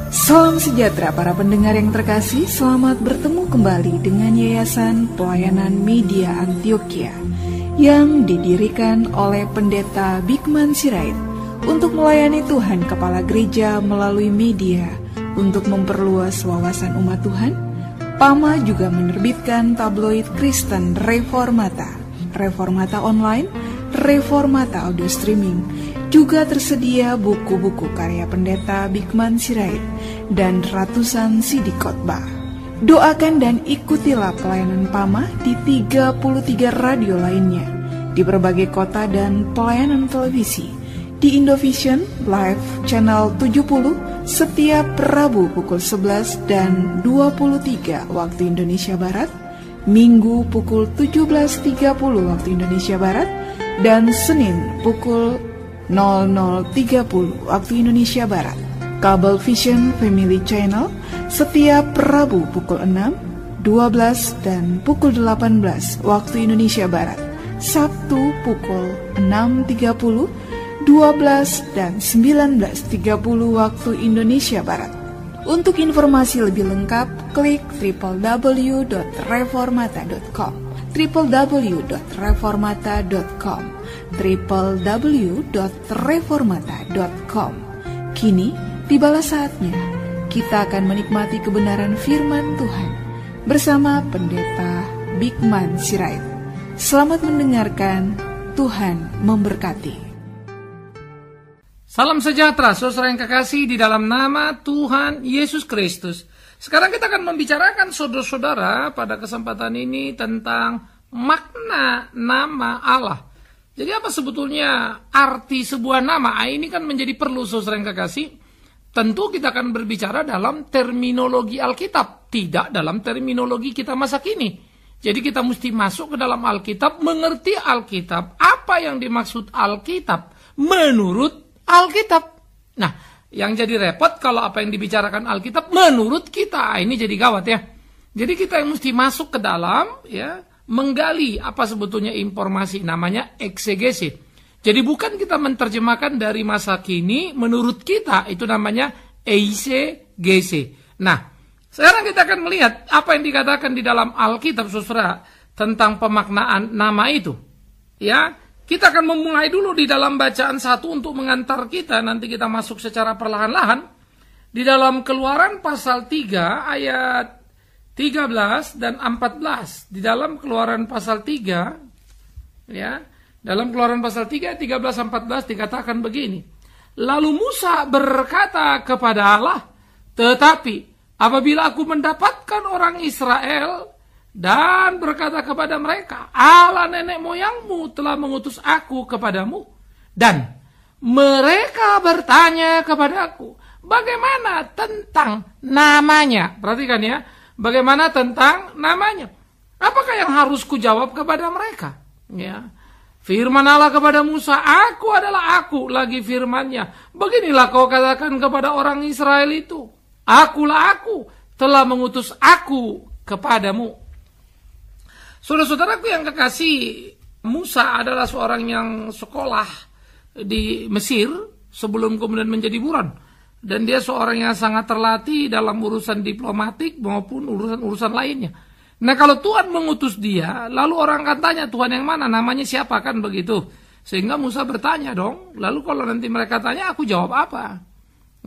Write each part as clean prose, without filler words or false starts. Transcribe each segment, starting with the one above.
Salam sejahtera para pendengar yang terkasih, selamat bertemu kembali dengan Yayasan Pelayanan Media Antioquia yang didirikan oleh Pendeta Bigman Sirait untuk melayani Tuhan Kepala Gereja melalui media untuk memperluas wawasan umat Tuhan. PAMA juga menerbitkan tabloid Kristen Reformata, Reformata Online, Reformata Audio Streaming. Juga tersedia buku-buku karya Pendeta Bigman Sirait dan ratusan CD khotbah. Doakan dan ikutilah pelayanan PAMA di 33 radio lainnya, di berbagai kota dan pelayanan televisi, di Indovision Live Channel 70 setiap Rabu pukul 11 dan 23 waktu Indonesia Barat, Minggu pukul 17.30 waktu Indonesia Barat, dan Senin pukul 00.30 waktu Indonesia Barat. Kabel Vision Family Channel setiap Rabu pukul 6, 12 dan pukul 18 waktu Indonesia Barat. Sabtu pukul 6.30, 12 dan 19.30 waktu Indonesia Barat. Untuk informasi lebih lengkap, klik www.reformata.com, www.reformata.com, www.reformata.com. Kini tibalah saatnya kita akan menikmati kebenaran firman Tuhan bersama Pendeta Bigman Sirait. Selamat mendengarkan, Tuhan memberkati. Salam sejahtera, saudara yang kekasih di dalam nama Tuhan Yesus Kristus. Sekarang kita akan membicarakan, saudara-saudara, pada kesempatan ini tentang makna nama Allah. Jadi apa sebetulnya arti sebuah nama? Ini kan menjadi perlu, saudara yang kekasih. Tentu kita akan berbicara dalam terminologi Alkitab, tidak dalam terminologi kita masa kini. Jadi kita mesti masuk ke dalam Alkitab, mengerti Alkitab, apa yang dimaksud Alkitab menurut Alkitab. Nah, yang jadi repot kalau apa yang dibicarakan Alkitab menurut kita, ini jadi gawat ya. Jadi kita yang mesti masuk ke dalam, ya, menggali apa sebetulnya informasi, namanya eksegesi. Jadi bukan kita menerjemahkan dari masa kini menurut kita, itu namanya eisegesi. Nah, sekarang kita akan melihat apa yang dikatakan di dalam Alkitab, saudara, tentang pemaknaan nama itu. Ya, kita akan memulai dulu di dalam bacaan 1 untuk mengantar kita, nanti kita masuk secara perlahan-lahan. Di dalam Keluaran pasal 3 ayat 13 dan 14. Di dalam Keluaran pasal 3, ya, dalam Keluaran pasal 3, 13-14 dikatakan begini. Lalu Musa berkata kepada Allah, tetapi apabila aku mendapatkan orang Israel dan berkata kepada mereka, Allah nenek moyangmu telah mengutus aku kepadamu, dan mereka bertanya kepadaku, bagaimana tentang namanya? Perhatikan ya, bagaimana tentang namanya? Apakah yang harus kujawab kepada mereka? Ya. Firman Allah kepada Musa, aku adalah aku, lagi firmannya. Beginilah kau katakan kepada orang Israel itu, akulah aku, telah mengutus aku kepadamu. Saudara-saudaraku yang kekasih, Musa adalah seorang yang sekolah di Mesir sebelum kemudian menjadi buron. Dan dia seorang yang sangat terlatih dalam urusan diplomatik maupun urusan-urusan lainnya. Nah, kalau Tuhan mengutus dia, lalu orang akan tanya, Tuhan yang mana? Namanya siapa? Kan begitu. Sehingga Musa bertanya dong. Lalu kalau nanti mereka tanya, aku jawab apa?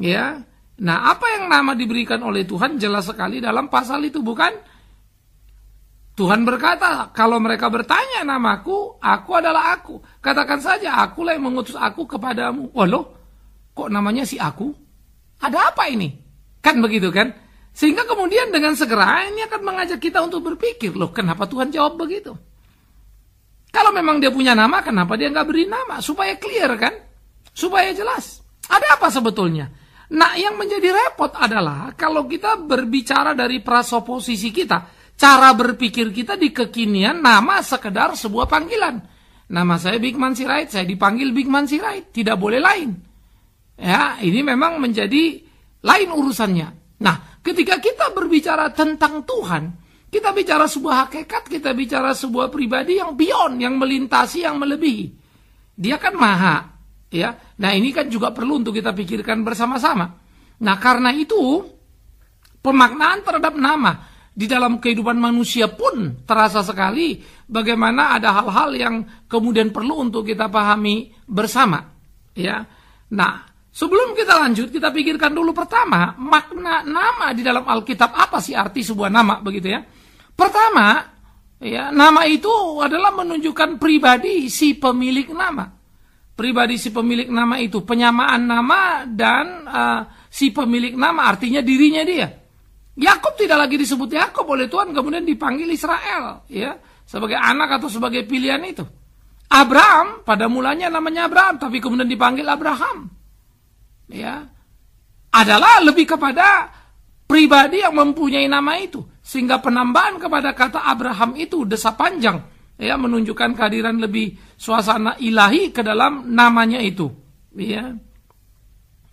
Ya. Nah, apa yang nama diberikan oleh Tuhan jelas sekali dalam pasal itu, bukan? Tuhan berkata, kalau mereka bertanya namaku, aku adalah aku. Katakan saja, akulah yang mengutus aku kepadamu. Oh loh, kok namanya si aku? Ada apa ini? Kan begitu kan? Sehingga kemudian dengan segera ini akan mengajak kita untuk berpikir, loh kenapa Tuhan jawab begitu? Kalau memang dia punya nama, kenapa dia nggak beri nama? Supaya clear kan? Supaya jelas. Ada apa sebetulnya? Nah, yang menjadi repot adalah kalau kita berbicara dari prasoposisi kita, cara berpikir kita di kekinian, nama sekedar sebuah panggilan. Nama saya Bigman Sirait, saya dipanggil Bigman Sirait, tidak boleh lain. Ya, ini memang menjadi lain urusannya. Nah, ketika kita berbicara tentang Tuhan, kita bicara sebuah hakikat, kita bicara sebuah pribadi yang beyond, yang melintasi, yang melebihi. Dia kan maha, Ya, nah ini kan juga perlu untuk kita pikirkan bersama-sama. Nah, karena itu pemaknaan terhadap nama di dalam kehidupan manusia pun terasa sekali bagaimana ada hal-hal yang kemudian perlu untuk kita pahami bersama. Ya, nah sebelum kita lanjut, kita pikirkan dulu pertama makna nama di dalam Alkitab. Apa sih arti sebuah nama, begitu ya? Pertama, ya, nama itu adalah menunjukkan pribadi si pemilik nama. Pribadi si pemilik nama itu, penyamaan nama dan si pemilik nama artinya dirinya dia. Yakub tidak lagi disebut Yakub oleh Tuhan, kemudian dipanggil Israel, ya, sebagai anak atau sebagai pilihan itu. Abraham pada mulanya namanya Abraham, tapi kemudian dipanggil Abraham, ya, adalah lebih kepada pribadi yang mempunyai nama itu, sehingga penambahan kepada kata Abraham itu desa panjang, ya, menunjukkan kehadiran lebih suasana ilahi ke dalam namanya itu, ya.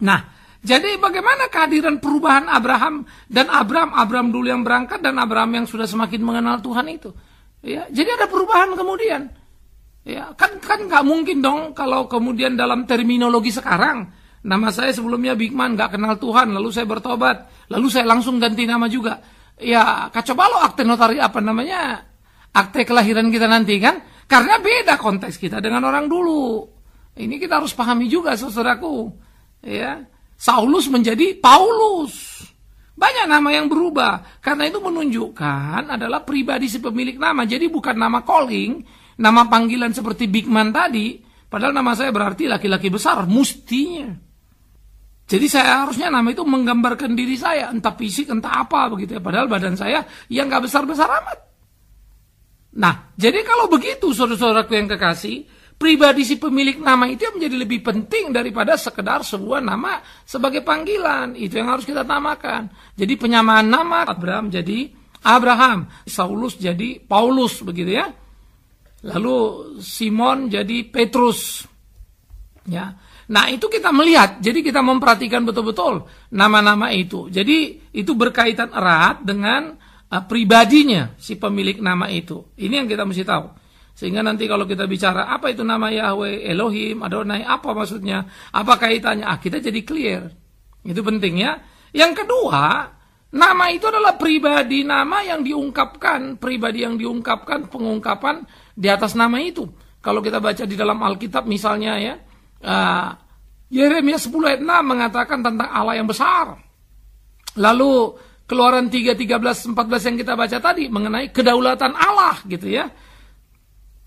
Nah, jadi bagaimana kehadiran perubahan Abraham dan Abraham dulu yang berangkat dan Abraham yang sudah semakin mengenal Tuhan itu, ya. Jadi ada perubahan kemudian, ya, kan nggak mungkin dong kalau kemudian dalam terminologi sekarang nama saya sebelumnya Bigman, nggak kenal Tuhan, lalu saya bertobat, lalu saya langsung ganti nama juga. Ya, kacau balau akte notari akte kelahiran kita nanti kan, karena beda konteks kita dengan orang dulu. Ini kita harus pahami juga, saudaraku, ya. Saulus menjadi Paulus. Banyak nama yang berubah. Karena itu menunjukkan adalah pribadi si pemilik nama. Jadi bukan nama calling, nama panggilan seperti Bigman tadi. Padahal nama saya berarti laki-laki besar, mustinya. Jadi saya harusnya nama itu menggambarkan diri saya, entah fisik, entah apa begitu ya. Padahal badan saya yang gak besar-besar amat. Nah, jadi kalau begitu saudara-saudaraku yang kekasih, pribadi si pemilik nama itu yang menjadi lebih penting daripada sekedar sebuah nama sebagai panggilan. Itu yang harus kita tamakan. Jadi penyamaan nama, Abraham jadi Abraham, Saulus jadi Paulus, begitu ya. Lalu Simon jadi Petrus. Ya. Nah, itu kita melihat. Jadi kita memperhatikan betul-betul nama-nama itu. Jadi itu berkaitan erat dengan pribadinya si pemilik nama itu. Ini yang kita mesti tahu. Sehingga nanti kalau kita bicara apa itu nama Yahweh, Elohim, Adonai, apa maksudnya, apa kaitannya, kita jadi clear. Itu penting ya. Yang kedua, nama itu adalah pribadi nama yang diungkapkan, pribadi yang diungkapkan, pengungkapan di atas nama itu. Kalau kita baca di dalam Alkitab misalnya ya, Yeremia 10 ayat 6 mengatakan tentang Allah yang besar. Lalu Keluaran 3, 13, 14 yang kita baca tadi mengenai kedaulatan Allah gitu ya.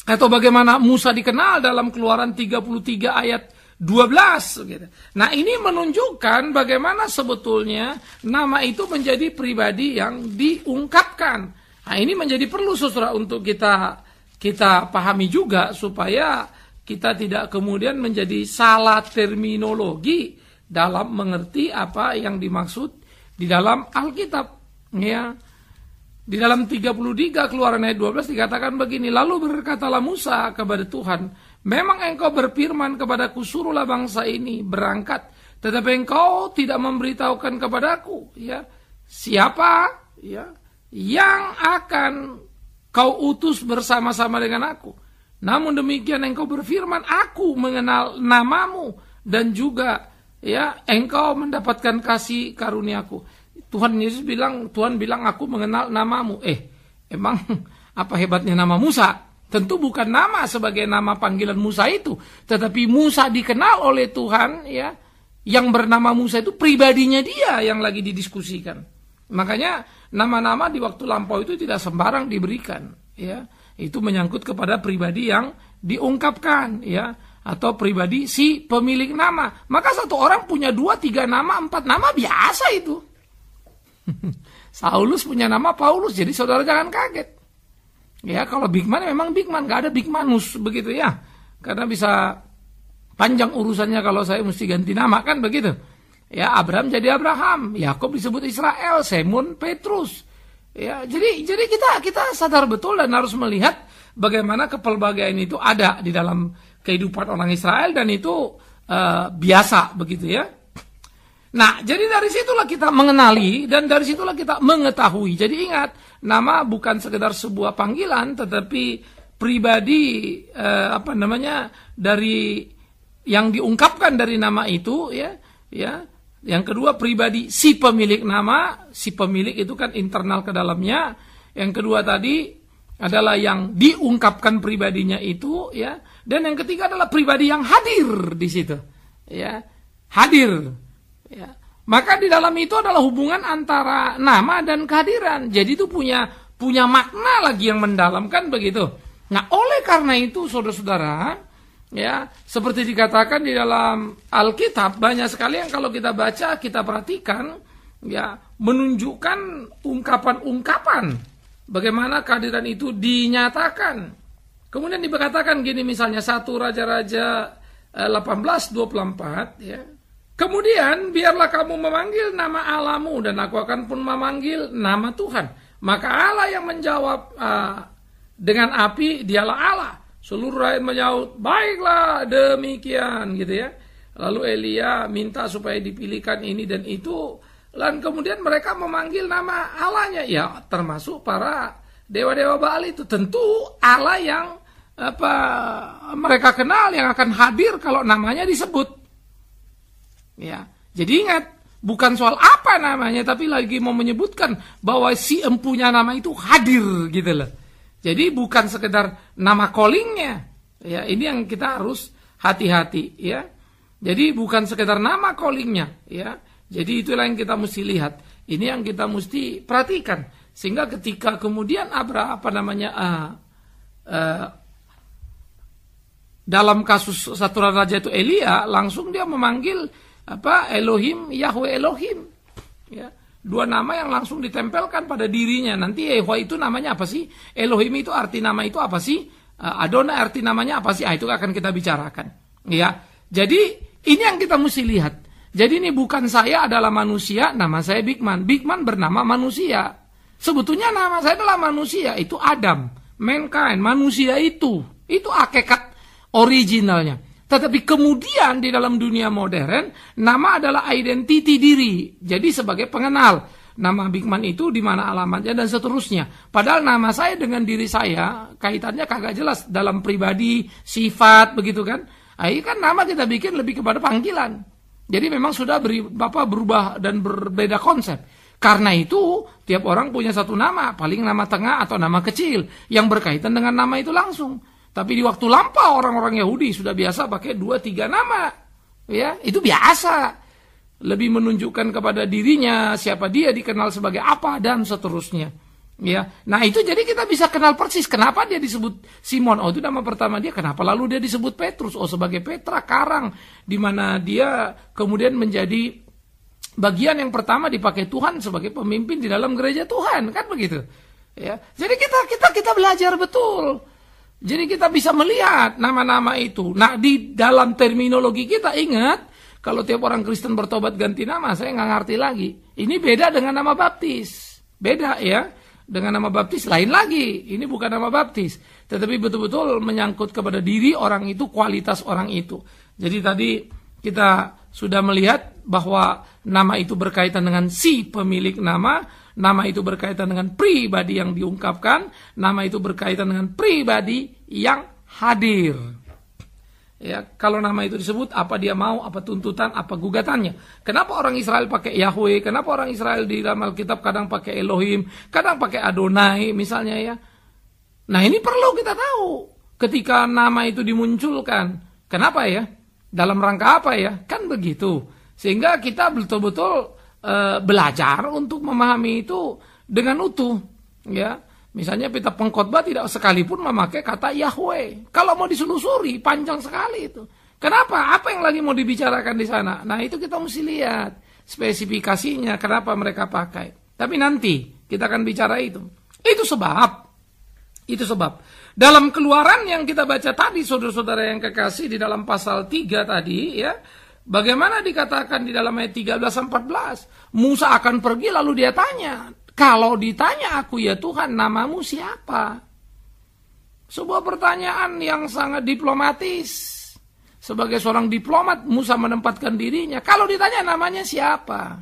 Atau bagaimana Musa dikenal dalam Keluaran 33 ayat 12 gitu. Nah, ini menunjukkan bagaimana sebetulnya nama itu menjadi pribadi yang diungkapkan. Nah, ini menjadi perlu saudara untuk kita pahami juga supaya kita tidak kemudian menjadi salah terminologi dalam mengerti apa yang dimaksud di dalam Alkitab, ya. Di dalam 33 Keluaran ayat 12 dikatakan begini, lalu berkatalah Musa kepada Tuhan, memang engkau berfirman kepadaku, suruhlah bangsa ini berangkat, tetapi engkau tidak memberitahukan kepadaku, ya, siapa, ya, yang akan kau utus bersama-sama dengan aku. Namun demikian engkau berfirman, aku mengenal namamu dan juga ya engkau mendapatkan kasih karuniaku. Tuhan bilang aku mengenal namamu. Emang apa hebatnya nama Musa? Tentu bukan nama sebagai nama panggilan Musa itu, tetapi Musa dikenal oleh Tuhan ya. Yang bernama Musa itu pribadinya dia yang lagi didiskusikan. Makanya nama-nama di waktu lampau itu tidak sembarang diberikan ya. Itu menyangkut kepada pribadi yang diungkapkan ya, atau pribadi si pemilik nama. Maka satu orang punya 2, 3 nama, 4 nama biasa itu. Saulus punya nama Paulus, jadi saudara jangan kaget. Ya, kalau Bigman memang Bigman, gak ada Bigmanus begitu ya. Karena bisa panjang urusannya kalau saya mesti ganti nama kan begitu. Ya, Abraham jadi Abraham, Yakub disebut Israel, Simon Petrus. Ya, jadi kita sadar betul dan harus melihat bagaimana kepelbagaian itu ada di dalam kehidupan orang Israel dan itu biasa begitu ya. Nah, jadi dari situlah kita mengenali dan dari situlah kita mengetahui. Jadi ingat, nama bukan sekedar sebuah panggilan, tetapi pribadi dari yang diungkapkan dari nama itu, ya. Yang kedua pribadi si pemilik nama, si pemilik itu kan internal ke dalamnya. Yang kedua tadi adalah yang diungkapkan pribadinya itu, ya. Dan yang ketiga adalah pribadi yang hadir di situ, ya. Hadir, ya. Maka di dalam itu adalah hubungan antara nama dan kehadiran. Jadi itu punya makna lagi yang mendalam, kan begitu. Nah, oleh karena itu saudara-saudara, ya, seperti dikatakan di dalam Alkitab, banyak sekali yang kalau kita baca, kita perhatikan, ya, menunjukkan ungkapan-ungkapan bagaimana kehadiran itu dinyatakan. Kemudian dikatakan gini, misalnya 1 Raja-Raja 18:24, ya. Kemudian biarlah kamu memanggil nama Allahmu dan aku akan pun memanggil nama Tuhan. Maka Allah yang menjawab dengan api, dialah Allah. Seluruh rakyat menyaut, baiklah demikian, gitu ya. Lalu Elia minta supaya dipilihkan ini dan itu. Dan kemudian mereka memanggil nama Allahnya. Ya, termasuk para dewa-dewa Baal itu. Tentu Allah yang mereka kenal, yang akan hadir kalau namanya disebut. Ya, jadi ingat, bukan soal apa namanya, tapi lagi mau menyebutkan bahwa si empunya nama itu hadir, gitu loh. Jadi bukan sekedar nama callingnya, ya, ini yang kita harus hati-hati, ya. Jadi bukan sekedar nama callingnya, ya. Jadi itulah yang kita mesti lihat. Ini yang kita mesti perhatikan, sehingga ketika kemudian dalam kasus satu raja itu Elia, langsung dia memanggil Elohim, Yahweh Elohim, ya. Dua nama yang langsung ditempelkan pada dirinya. Nanti Yahweh itu namanya apa sih? Elohim itu arti nama itu apa sih? Adonai arti namanya apa sih? Itu akan kita bicarakan. Ya, jadi ini yang kita mesti lihat. Jadi ini bukan saya adalah manusia, nama saya Bigman. Bigman bernama manusia. Sebetulnya nama saya adalah manusia, itu Adam, mankind, manusia itu hakikat originalnya. Tetapi kemudian di dalam dunia modern, nama adalah identiti diri. Jadi sebagai pengenal, nama Bigman itu di mana alamatnya dan seterusnya. Padahal nama saya dengan diri saya kaitannya kagak jelas dalam pribadi, sifat, begitu kan? Ini kan nama kita bikin lebih kepada panggilan. Jadi memang sudah berubah dan berbeda konsep. Karena itu tiap orang punya satu nama, paling nama tengah atau nama kecil yang berkaitan dengan nama itu langsung. Tapi di waktu lampau orang-orang Yahudi sudah biasa pakai 2-3 nama. Ya, itu biasa. Lebih menunjukkan kepada dirinya, siapa dia, dikenal sebagai apa, dan seterusnya. Ya, nah itu jadi kita bisa kenal persis kenapa dia disebut Simon. Oh, itu nama pertama dia. Kenapa lalu dia disebut Petrus? Oh, sebagai Petra, karang, di mana dia kemudian menjadi bagian yang pertama dipakai Tuhan sebagai pemimpin di dalam gereja Tuhan, kan begitu. Ya, jadi kita belajar betul. Jadi kita bisa melihat nama-nama itu. Nah, di dalam terminologi kita ingat, kalau tiap orang Kristen bertobat ganti nama, saya nggak ngerti lagi. Ini beda dengan nama baptis. Beda ya. Dengan nama baptis lain lagi. Ini bukan nama baptis. Tetapi betul-betul menyangkut kepada diri orang itu, kualitas orang itu. Jadi tadi kita sudah melihat bahwa nama itu berkaitan dengan si pemilik nama. Nama itu berkaitan dengan pribadi yang diungkapkan. Nama itu berkaitan dengan pribadi yang hadir. Ya, kalau nama itu disebut, apa dia mau, apa tuntutan, apa gugatannya. Kenapa orang Israel pakai Yahweh? Kenapa orang Israel di dalam Alkitab kadang pakai Elohim, kadang pakai Adonai misalnya ya. Nah, ini perlu kita tahu ketika nama itu dimunculkan. Kenapa ya? Dalam rangka apa ya? Kan begitu. Sehingga kita betul-betul belajar untuk memahami itu dengan utuh, ya. Misalnya kita pengkhotbah tidak sekalipun memakai kata Yahweh. Kalau mau ditelusuri panjang sekali itu. Kenapa? Apa yang lagi mau dibicarakan di sana? Nah, itu kita mesti lihat spesifikasinya kenapa mereka pakai. Tapi nanti kita akan bicara itu. Itu sebab dalam Keluaran yang kita baca tadi, saudara-saudara yang kekasih, di dalam pasal 3 tadi ya. Bagaimana dikatakan di dalam ayat 13-14? Musa akan pergi lalu dia tanya, kalau ditanya aku ya Tuhan, namamu siapa? Sebuah pertanyaan yang sangat diplomatis. Sebagai seorang diplomat, Musa menempatkan dirinya. Kalau ditanya namanya siapa?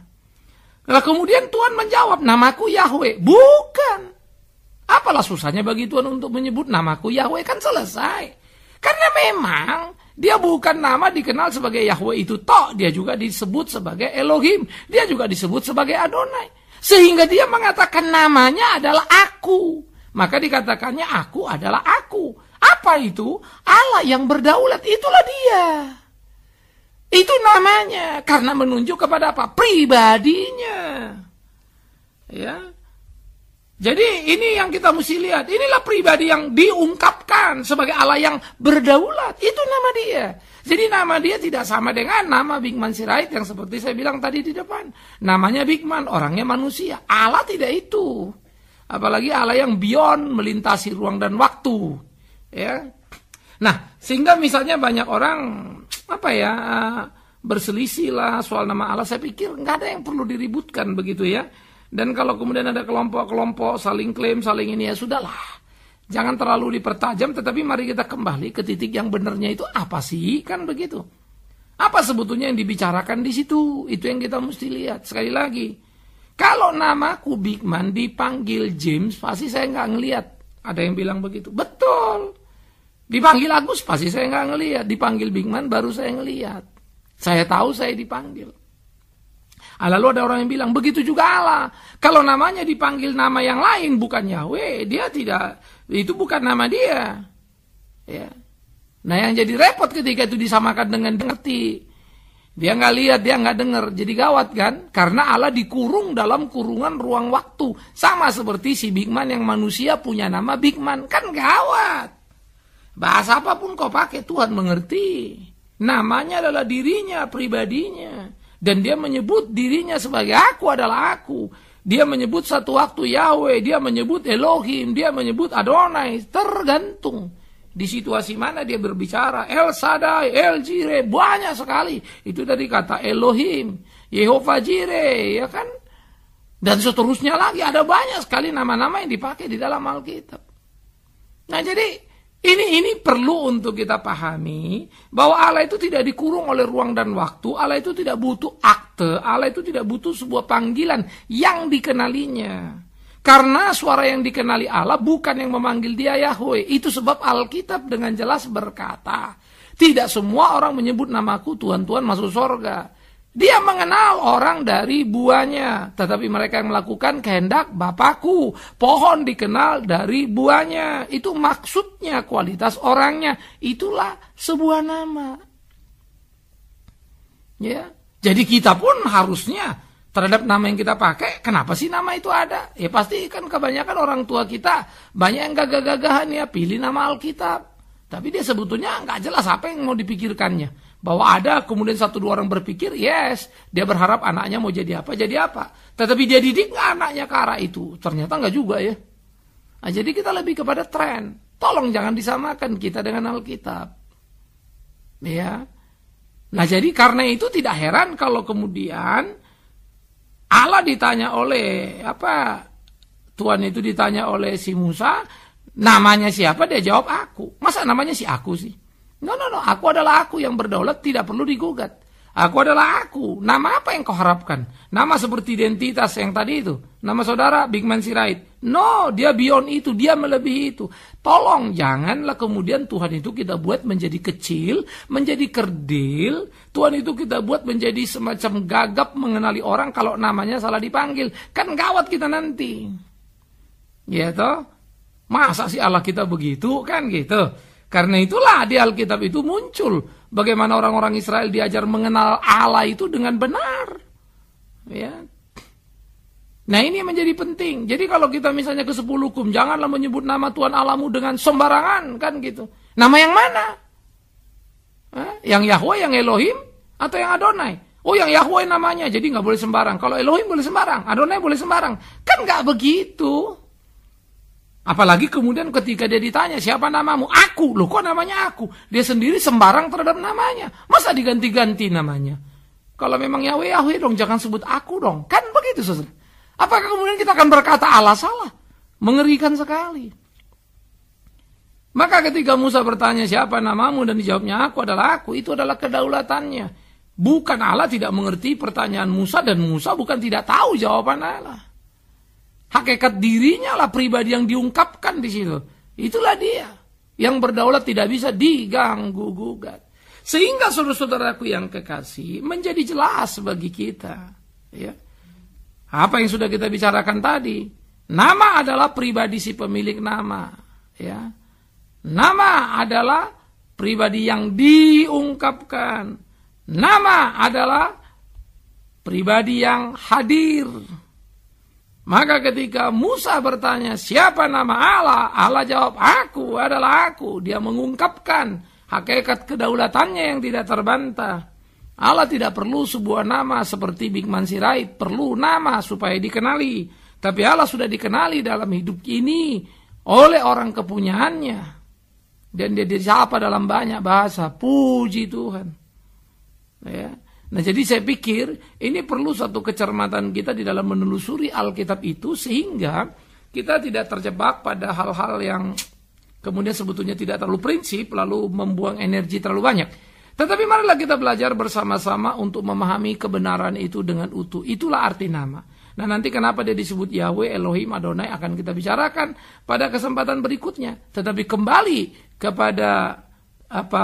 Nah, kemudian Tuhan menjawab, namaku Yahweh. Bukan. Apalah susahnya bagi Tuhan untuk menyebut namaku Yahweh, kan selesai. Karena memang Dia bukan nama dikenal sebagai Yahweh itu tok, dia juga disebut sebagai Elohim, dia juga disebut sebagai Adonai. Sehingga dia mengatakan namanya adalah aku. Maka dikatakannya aku adalah aku. Apa itu? Allah yang berdaulat, itulah dia. Itu namanya, karena menunjuk kepada apa? Pribadinya. Ya. Jadi ini yang kita mesti lihat. Inilah pribadi yang diungkapkan sebagai Allah yang berdaulat. Itu nama dia. Jadi nama dia tidak sama dengan nama Bigman Sirait yang seperti saya bilang tadi di depan. Namanya Bigman, orangnya manusia. Allah tidak itu. Apalagi Allah yang beyond, melintasi ruang dan waktu. Ya. Nah, sehingga misalnya banyak orang berselisih lah soal nama Allah. Saya pikir nggak ada yang perlu diributkan begitu ya. Dan kalau kemudian ada kelompok-kelompok saling klaim, saling ini, ya sudahlah. Jangan terlalu dipertajam, tetapi mari kita kembali ke titik yang benarnya itu apa sih? Kan begitu. Apa sebetulnya yang dibicarakan di situ? Itu yang kita mesti lihat. Sekali lagi, kalau namaku Bigman dipanggil James, pasti saya nggak ngelihat. Ada yang bilang begitu. Betul. Dipanggil Agus, pasti saya nggak ngelihat. Dipanggil Bigman, baru saya ngelihat. Saya tahu saya dipanggil. Lalu ada orang yang bilang, begitu juga Allah. Kalau namanya dipanggil nama yang lain, bukan Yahweh, dia tidak, itu bukan nama dia. Ya. Nah yang jadi repot ketika itu disamakan dengan ngerti. Dia nggak lihat, dia nggak dengar. Jadi gawat kan? Karena Allah dikurung dalam kurungan ruang waktu. Sama seperti si Bigman yang manusia punya nama Bigman. Kan gawat. Bahasa apapun kau pakai, Tuhan mengerti. Namanya adalah dirinya, pribadinya. Dan dia menyebut dirinya sebagai aku adalah aku. Dia menyebut satu waktu Yahweh, dia menyebut Elohim, dia menyebut Adonai. Tergantung di situasi mana dia berbicara. El Shaddai, El Jireh, banyak sekali. Itu dari kata Elohim, Yehovah Jireh, ya kan? Dan seterusnya lagi, ada banyak sekali nama-nama yang dipakai di dalam Alkitab. Nah jadi ini perlu untuk kita pahami bahwa Allah itu tidak dikurung oleh ruang dan waktu. Allah itu tidak butuh akte. Allah itu tidak butuh sebuah panggilan yang dikenalinya. Karena suara yang dikenali Allah bukan yang memanggil dia Yahweh. Itu sebab Alkitab dengan jelas berkata, tidak semua orang menyebut namaku Tuhan-Tuhan masuk surga. Dia mengenal orang dari buahnya, tetapi mereka yang melakukan kehendak Bapakku. Pohon dikenal dari buahnya. Itu maksudnya, kualitas orangnya. Itulah sebuah nama. Ya, jadi kita pun harusnya terhadap nama yang kita pakai, kenapa sih nama itu ada? Ya pasti kan kebanyakan orang tua kita banyak yang gagah-gagahan ya, pilih nama Alkitab. Tapi dia sebetulnya nggak jelas apa yang mau dipikirkannya. Bahwa ada kemudian satu dua orang berpikir, yes, dia berharap anaknya mau jadi apa. Tetapi dia didik nggak anaknya ke arah itu. Ternyata nggak juga ya. Nah, jadi kita lebih kepada tren. Tolong jangan disamakan kita dengan Alkitab. Ya. Nah jadi karena itu tidak heran kalau kemudian Allah ditanya oleh Tuhan itu ditanya oleh si Musa, namanya siapa? Dia jawab aku. Masa namanya si aku sih? No, aku adalah aku yang berdaulat, tidak perlu digugat. Aku adalah aku. Nama apa yang kau harapkan? Nama seperti identitas yang tadi itu. Nama saudara Bigman Sirait. No, dia beyond itu, dia melebihi itu. Tolong janganlah kemudian Tuhan itu kita buat menjadi kecil, menjadi kerdil. Tuhan itu kita buat menjadi semacam gagap mengenali orang kalau namanya salah dipanggil. Kan gawat kita nanti. Ya toh? Masa sih Allah kita begitu kan gitu. Karena itulah di Alkitab itu muncul bagaimana orang-orang Israel diajar mengenal Allah itu dengan benar. Ya. Nah ini yang menjadi penting. Jadi kalau kita misalnya ke 10 hukum, janganlah menyebut nama Tuhan Allahmu dengan sembarangan kan gitu. Nama yang mana? Yang Yahweh, yang Elohim, atau yang Adonai? Oh yang Yahweh namanya, jadi nggak boleh sembarang. Kalau Elohim boleh sembarang, Adonai boleh sembarang. Kan nggak begitu. Apalagi kemudian ketika dia ditanya, siapa namamu? Aku. Loh kok namanya aku? Dia sendiri sembarang terhadap namanya. Masa diganti-ganti namanya? Kalau memang Yahweh, Yahweh dong, jangan sebut aku dong. Kan begitu saudara. Apakah kemudian kita akan berkata Allah salah? Mengerikan sekali. Maka ketika Musa bertanya siapa namamu dan dijawabnya aku adalah aku, itu adalah kedaulatannya. Bukan Allah tidak mengerti pertanyaan Musa dan Musa bukan tidak tahu jawaban Allah. Hakikat dirinya lah pribadi yang diungkapkan di situ. Itulah dia yang berdaulat tidak bisa diganggu-gugat. Sehingga saudara-saudaraku yang kekasih, menjadi jelas bagi kita. Ya. Apa yang sudah kita bicarakan tadi. Nama adalah pribadi si pemilik nama. Ya. Nama adalah pribadi yang diungkapkan. Nama adalah pribadi yang hadir. Maka ketika Musa bertanya, siapa nama Allah? Allah jawab, aku adalah aku. Dia mengungkapkan hakikat kedaulatannya yang tidak terbantah. Allah tidak perlu sebuah nama seperti Bikman Sirait. Perlu nama supaya dikenali. Tapi Allah sudah dikenali dalam hidup ini oleh orang kepunyaannya. Dan dia disapa dalam banyak bahasa. Puji Tuhan. Ya. Nah, jadi saya pikir ini perlu satu kecermatan kita di dalam menelusuri Alkitab itu sehingga kita tidak terjebak pada hal-hal yang kemudian sebetulnya tidak terlalu prinsip lalu membuang energi terlalu banyak. Tetapi marilah kita belajar bersama-sama untuk memahami kebenaran itu dengan utuh. Itulah arti nama. Nah, nanti kenapa dia disebut Yahweh, Elohim, Adonai akan kita bicarakan pada kesempatan berikutnya. Tetapi kembali kepada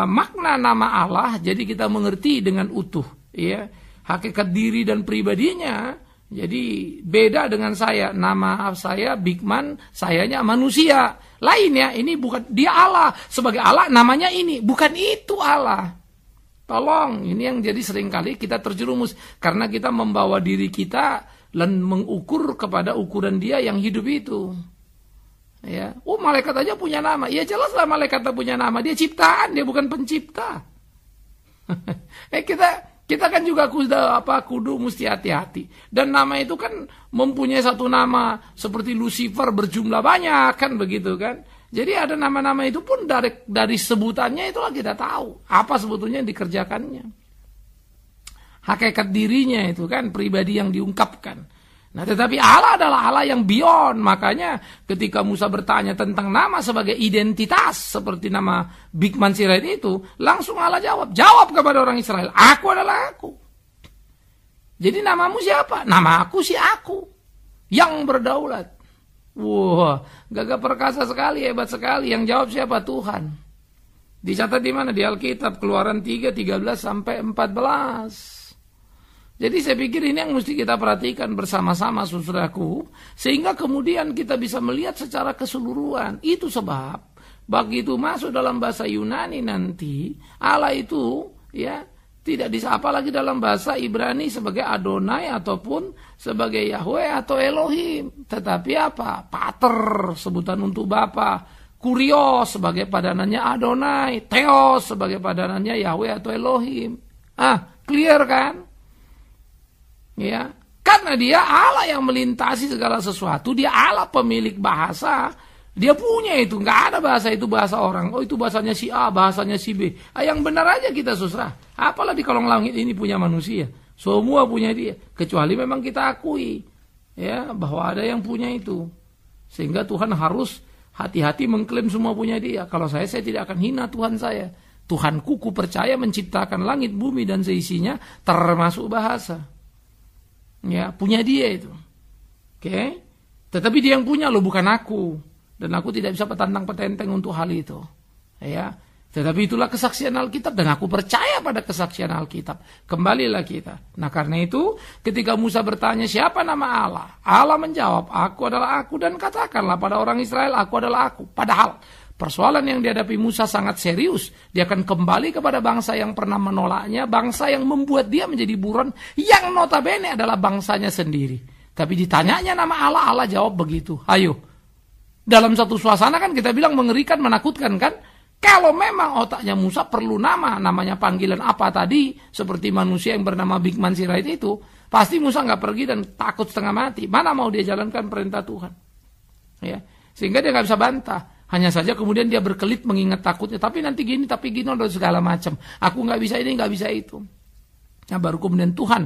makna nama Allah, jadi kita mengerti dengan utuh. Ya, hakikat diri dan pribadinya jadi beda dengan saya. Nama saya Bikman, sayanya manusia. Lain ya, ini bukan dia Allah. Sebagai Allah namanya ini, bukan itu Allah. Tolong, ini yang jadi seringkali kita terjerumus karena kita membawa diri kita dan mengukur kepada ukuran dia yang hidup itu. Ya, malaikat aja punya nama. Ya jelaslah malaikat punya nama. Dia ciptaan, dia bukan pencipta. Kita kan juga kudu mesti hati-hati. Dan nama itu kan mempunyai satu nama seperti Lucifer berjumlah banyak kan begitu kan. Jadi ada nama-nama itu pun dari sebutannya itulah kita tahu apa sebetulnya yang dikerjakannya. Hakikat dirinya itu kan pribadi yang diungkapkan. Nah, tetapi Allah adalah Allah yang beyond. Makanya ketika Musa bertanya tentang nama sebagai identitas seperti nama Bikman Sirait itu, langsung Allah jawab kepada orang Israel, aku adalah aku. Jadi namamu siapa? Nama aku si aku yang berdaulat. Wah, gagah perkasa sekali, hebat sekali. Yang jawab siapa? Tuhan. Dicatat di mana? Di Alkitab, Keluaran 3, 13 sampai 14. Jadi saya pikir ini yang mesti kita perhatikan bersama-sama saudaraku, sehingga kemudian kita bisa melihat secara keseluruhan. Itu sebab begitu masuk dalam bahasa Yunani nanti, Allah itu ya tidak disapa lagi dalam bahasa Ibrani sebagai Adonai ataupun sebagai Yahweh atau Elohim, tetapi apa? Pater, sebutan untuk Bapa, Kurios sebagai padanannya Adonai, Theos sebagai padanannya Yahweh atau Elohim. Clear kan? Ya, karena dia Allah yang melintasi segala sesuatu, dia Allah pemilik bahasa, dia punya itu, nggak ada bahasa itu bahasa orang. Oh itu bahasanya si A, bahasanya si B. Yang benar aja kita susrah. Apalah di kolong langit ini punya manusia, semua punya dia, kecuali memang kita akui, ya bahwa ada yang punya itu, sehingga Tuhan harus hati-hati mengklaim semua punya dia. Kalau saya tidak akan hina Tuhan saya. Tuhanku ku percaya menciptakan langit, bumi dan seisinya, termasuk bahasa. Ya, punya dia itu. Oke. Tetapi dia yang punya loh, bukan aku. Dan aku tidak bisa petantang-petenteng untuk hal itu. Ya. Tetapi itulah kesaksian Alkitab dan aku percaya pada kesaksian Alkitab. Kembalilah kita. Nah, karena itu ketika Musa bertanya siapa nama Allah? Allah menjawab, aku adalah aku, dan katakanlah pada orang Israel, aku adalah aku. Padahal persoalan yang dihadapi Musa sangat serius. Dia akan kembali kepada bangsa yang pernah menolaknya, bangsa yang membuat dia menjadi buron, yang notabene adalah bangsanya sendiri. Tapi ditanyanya nama Allah, Allah jawab begitu. Ayo. Dalam satu suasana kan kita bilang mengerikan, menakutkan kan? Kalau memang otaknya Musa perlu nama, namanya panggilan apa tadi, seperti manusia yang bernama Bikman Sirait itu, pasti Musa nggak pergi dan takut setengah mati. Mana mau dia jalankan perintah Tuhan? Ya. Sehingga dia nggak bisa bantah. Hanya saja kemudian dia berkelit mengingat takutnya. Tapi nanti gini, tapi gini, dan segala macam. Aku nggak bisa ini, nggak bisa itu. Nah, baru kemudian Tuhan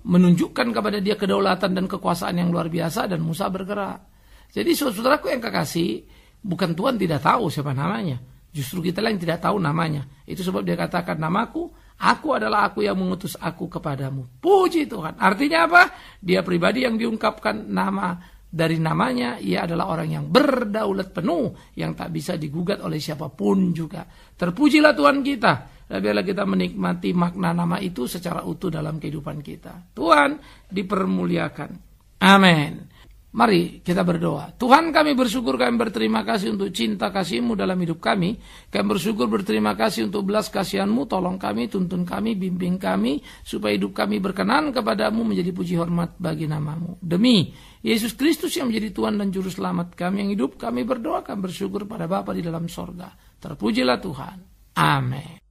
menunjukkan kepada dia kedaulatan dan kekuasaan yang luar biasa, dan Musa bergerak. Jadi saudaraku yang kekasih, bukan Tuhan tidak tahu siapa namanya. Justru kita yang tidak tahu namanya. Itu sebab dia katakan, namaku, aku adalah aku yang mengutus aku kepadamu. Puji Tuhan. Artinya apa? Dia pribadi yang diungkapkan nama. Dari namanya, ia adalah orang yang berdaulat penuh, yang tak bisa digugat oleh siapapun juga. Terpujilah Tuhan kita. Dan biarlah kita menikmati makna nama itu secara utuh dalam kehidupan kita. Tuhan dipermuliakan. Amin. Mari kita berdoa. Tuhan, kami bersyukur, kami berterima kasih untuk cinta kasih-Mu dalam hidup kami. Kami bersyukur, berterima kasih untuk belas kasihan-Mu. Tolong kami, tuntun kami, bimbing kami, supaya hidup kami berkenan kepadamu, menjadi puji hormat bagi nama-Mu. Demi Yesus Kristus yang menjadi Tuhan dan Juru Selamat kami yang hidup, kami berdoa, kami bersyukur pada Bapa di dalam sorga. Terpujilah Tuhan. Amin.